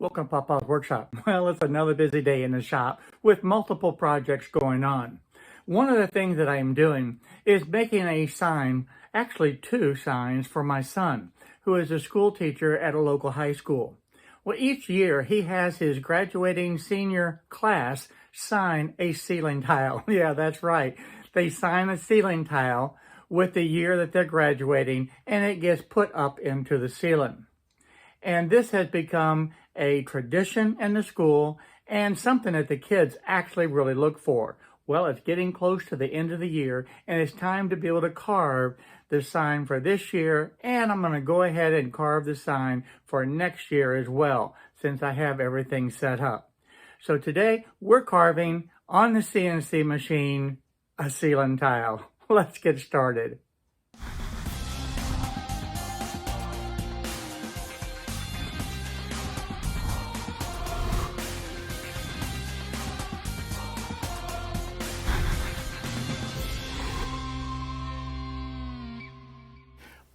Welcome to Papa's Workshop. Well, it's another busy day in the shop with multiple projects going on. One of the things that I am doing is making a sign, actually two signs, for my son, who is a school teacher at a local high school. Well, each year he has his graduating senior class sign a ceiling tile. Yeah, that's right. They sign a ceiling tile with the year that they're graduating, and it gets put up into the ceiling. And this has become a tradition in the school and something that the kids actually really look for. Well, it's getting close to the end of the year, and it's time to be able to carve the sign for this year, and I'm going to go ahead and carve the sign for next year as well, since I have everything set up. So today, we're carving on the CNC machine a ceiling tile. Let's get started.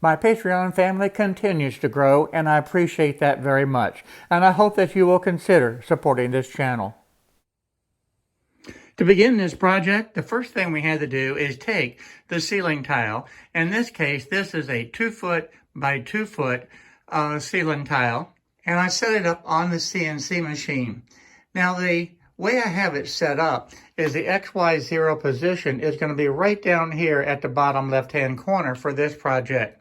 My Patreon family continues to grow, and I appreciate that very much. And I hope that you will consider supporting this channel. To begin this project, the first thing we had to do is take the ceiling tile. In this case, this is a 2-foot by 2-foot ceiling tile, and I set it up on the CNC machine. Now, the way I have it set up is the XY0 position is going to be right down here at the bottom left-hand corner for this project.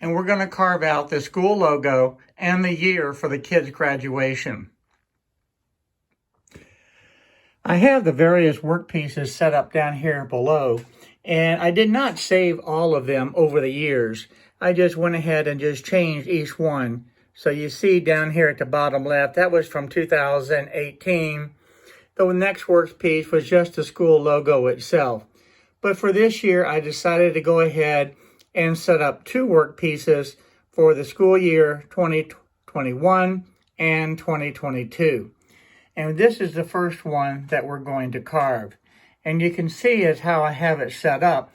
And we're going to carve out the school logo and the year for the kids' graduation. I have the various work pieces set up down here below, and I did not save all of them over the years. I just went ahead and just changed each one. So you see down here at the bottom left, that was from 2018. The next work piece was just the school logo itself. But for this year, I decided to go ahead and set up two work pieces for the school year 2021 and 2022. And this is the first one that we're going to carve. And you can see is how I have it set up,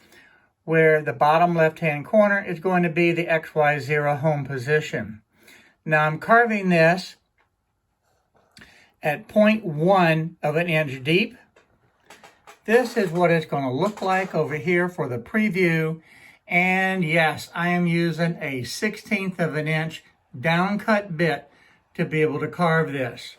where the bottom left-hand corner is going to be the XY0 home position. Now I'm carving this at 0.1 of an inch deep. This is what it's going to look like over here for the preview. And yes, I am using a 1/16 of an inch downcut bit to be able to carve this.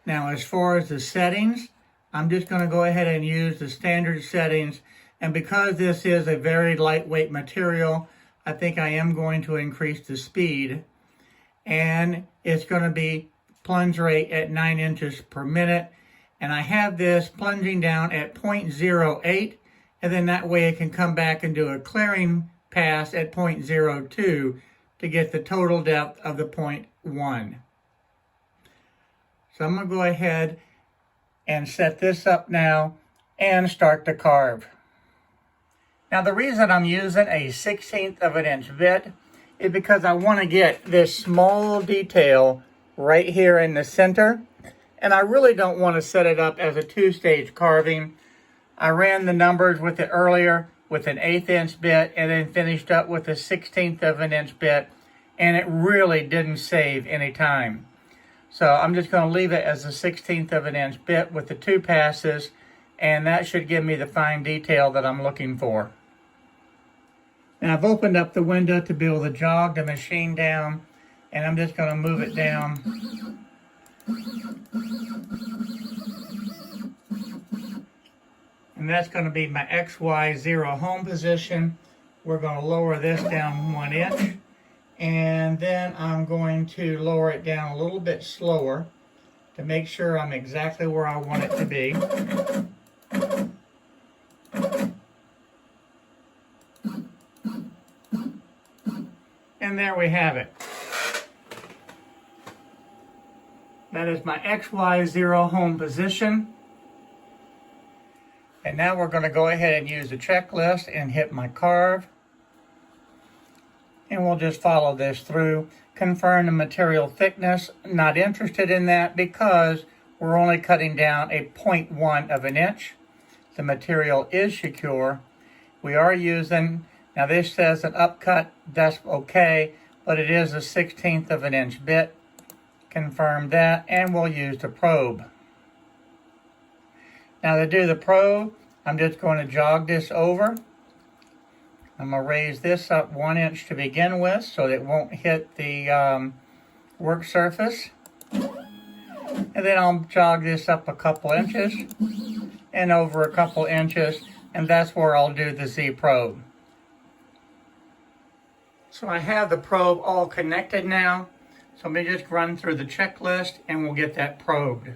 Now, as far as the settings, I'm just going to go ahead and use the standard settings. And because this is a very lightweight material, I think I am going to increase the speed. And it's going to be plunge rate at 9 inches per minute. And I have this plunging down at 0.08. And then that way it can come back and do a clearing pass at 0.02 to get the total depth of the 0.1. So I'm going to go ahead and set this up now and start to carve. Now the reason I'm using a 1/16 of an inch bit is because I want to get this small detail right here in the center. And I really don't want to set it up as a 2-stage carving. I ran the numbers with it earlier with an 1/8 inch bit and then finished up with a 1/16 of an inch bit, and it really didn't save any time. So I'm just going to leave it as a 1/16 of an inch bit with the 2 passes, and that should give me the fine detail that I'm looking for. Now I've opened up the window to be able to jog the machine down, and I'm just going to move it down. And that's going to be my XY0 home position. We're going to lower this down 1 inch. And then I'm going to lower it down a little bit slower to make sure I'm exactly where I want it to be. And there we have it. That is my XY0 home position. And now we're going to go ahead and use the checklist and hit my carve. And we'll just follow this through. Confirm the material thickness. Not interested in that because we're only cutting down a 0.1 of an inch. The material is secure. We are using, now this says an upcut, that's okay, but it is a 1/16 of an inch bit. confirm that, and we'll use the probe. Now to do the probe, I'm just going to jog this over. I'm going to raise this up 1 inch to begin with so that it won't hit the work surface. And then I'll jog this up a couple inches and over a couple inches, and that's where I'll do the Z probe. So I have the probe all connected now. So let me just run through the checklist and we'll get that probed.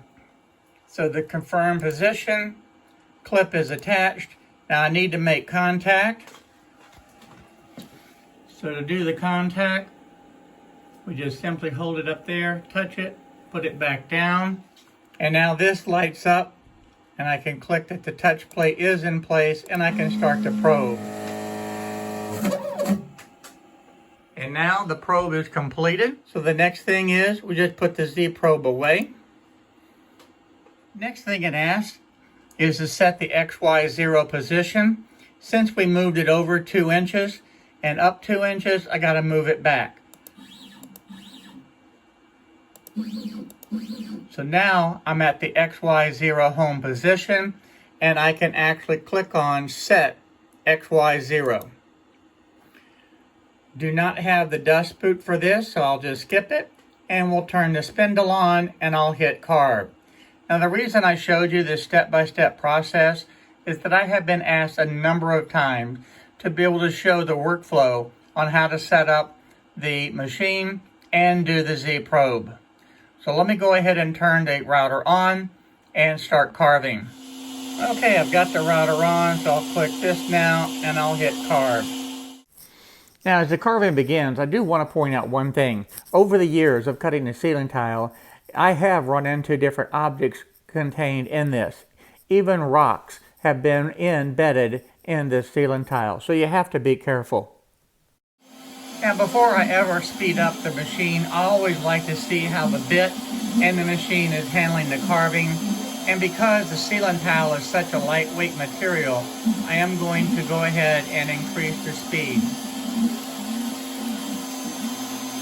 So the confirmed position, clip is attached. Now I need to make contact. So to do the contact, we just simply hold it up there, touch it, put it back down. And now this lights up and I can click that the touch plate is in place and I can start the probe. And now the probe is completed. So the next thing is we just put the Z probe away. Next thing it asks is to set the XY0 position. Since we moved it over 2 inches and up 2 inches, I gotta move it back. So now I'm at the XY0 home position and I can actually click on Set XY0. Do not have the dust boot for this, so I'll just skip it and we'll turn the spindle on and I'll hit Carve. Now the reason I showed you this step-by-step process is that I have been asked a number of times to be able to show the workflow on how to set up the machine and do the Z probe. So let me go ahead and turn the router on and start carving. Okay, I've got the router on, so I'll click this now and I'll hit Carve. Now as the carving begins, I do want to point out one thing. Over the years of cutting the ceiling tile, I have run into different objects contained in this. Even rocks have been embedded in this ceiling tile, so you have to be careful. Now before I ever speed up the machine, I always like to see how the bit and the machine is handling the carving. And because the ceiling tile is such a lightweight material, I am going to go ahead and increase the speed.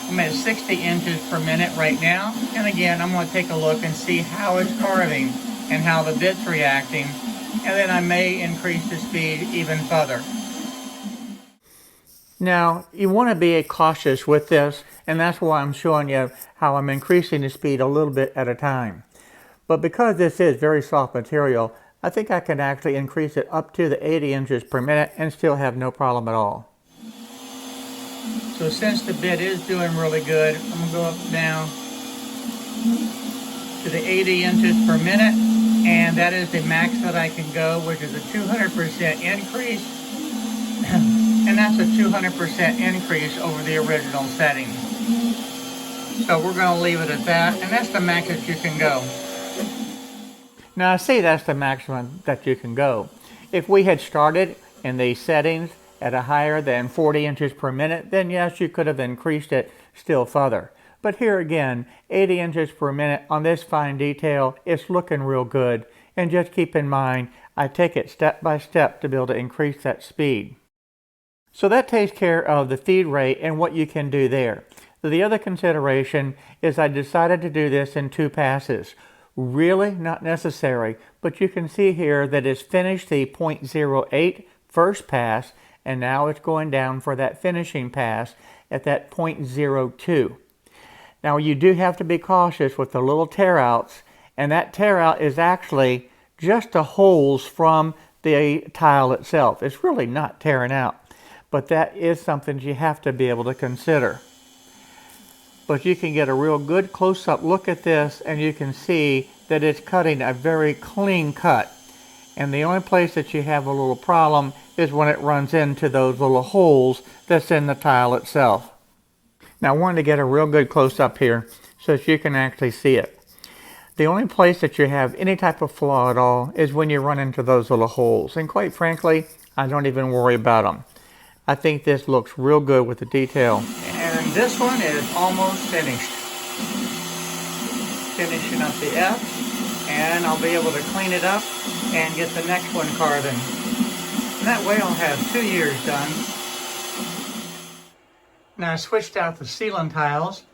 I'm at 60 inches per minute right now, and again I'm going to take a look and see how it's carving and how the bit's reacting, and then I may increase the speed even further. Now you want to be cautious with this, and that's why I'm showing you how I'm increasing the speed a little bit at a time. But because this is very soft material, I think I can actually increase it up to the 80 inches per minute and still have no problem at all. So since the bit is doing really good, I'm going to go up now to the 80 inches per minute, and that is the max that I can go, which is a 200% increase, and that's a 200% increase over the original setting. So we're going to leave it at that, and that's the max that you can go. Now I say that's the maximum that you can go. If we had started in these settings at a higher than 40 inches per minute, then yes, you could have increased it still further. But here again, 80 inches per minute on this fine detail, it's looking real good. And just keep in mind, I take it step by step to be able to increase that speed. So that takes care of the feed rate and what you can do there. The other consideration is I decided to do this in 2 passes. Really not necessary, but you can see here that it's finished the 0.08 first pass, and now it's going down for that finishing pass at that 0.02. Now you do have to be cautious with the little tear outs, and that tear out is actually just the holes from the tile itself. It's really not tearing out, but that is something you have to be able to consider. But you can get a real good close-up look at this, and you can see that it's cutting a very clean cut. And the only place that you have a little problem is when it runs into those little holes that's in the tile itself. Now I wanted to get a real good close-up here so that you can actually see it. The only place that you have any type of flaw at all is when you run into those little holes. And quite frankly, I don't even worry about them. I think this looks real good with the detail. And this one is almost finished. Finishing up the F. And I'll be able to clean it up and get the next one carving. And that way I'll have 2 years done. Now I switched out the ceiling tiles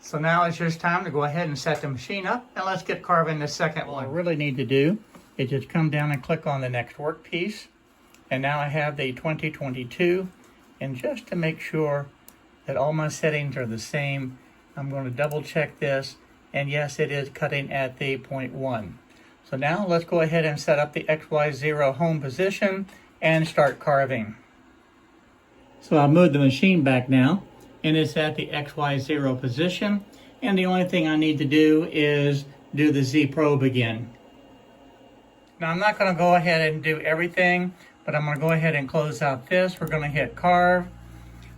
So now it's just time to go ahead and set the machine up, and let's get carving the second one. What I really need to do is just come down and click on the next workpiece. And now I have the 2022, and just to make sure that all my settings are the same, I'm going to double check this, and yes, it is cutting at the 0.1. So now let's go ahead and set up the XY0 home position and start carving. So I've moved the machine back now, and it's at the XY0 position, and the only thing I need to do is do the Z probe again. Now I'm not going to go ahead and do everything, but I'm going to go ahead and close out this. We're going to hit Carve,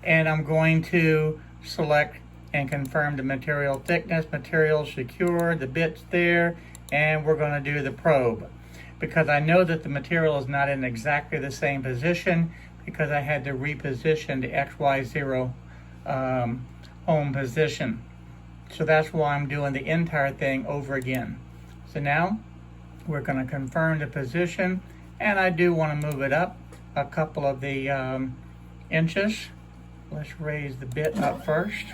and I'm going to select and confirm the material thickness, material secure, the bits there, and we're going to do the probe. Because I know that the material is not in exactly the same position, because I had to reposition the XY0 home position. So that's why I'm doing the entire thing over again. So now we're going to confirm the position, and I do want to move it up a couple of the inches. Let's raise the bit up first,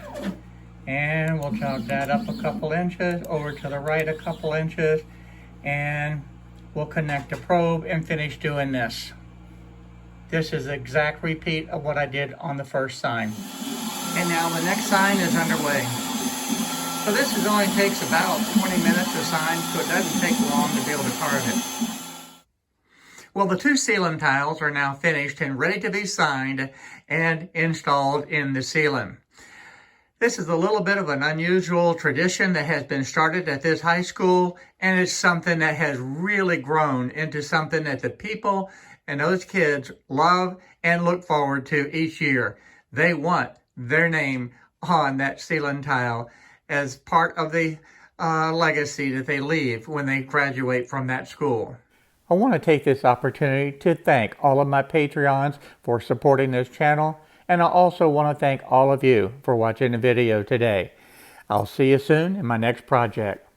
and we'll jog that up a couple inches, over to the right a couple inches, and we'll connect the probe and finish doing this. This is the exact repeat of what I did on the first sign. And now the next sign is underway. So this only takes about 20 minutes to sign, so it doesn't take long to be able to carve it. Well, the two ceiling tiles are now finished and ready to be signed and installed in the ceiling. This is a little bit of an unusual tradition that has been started at this high school, and it's something that has really grown into something that the people and those kids love and look forward to each year. They want their name on that ceiling tile as part of the legacy that they leave when they graduate from that school. I want to take this opportunity to thank all of my Patreons for supporting this channel, and I also want to thank all of you for watching the video today. I'll see you soon in my next project.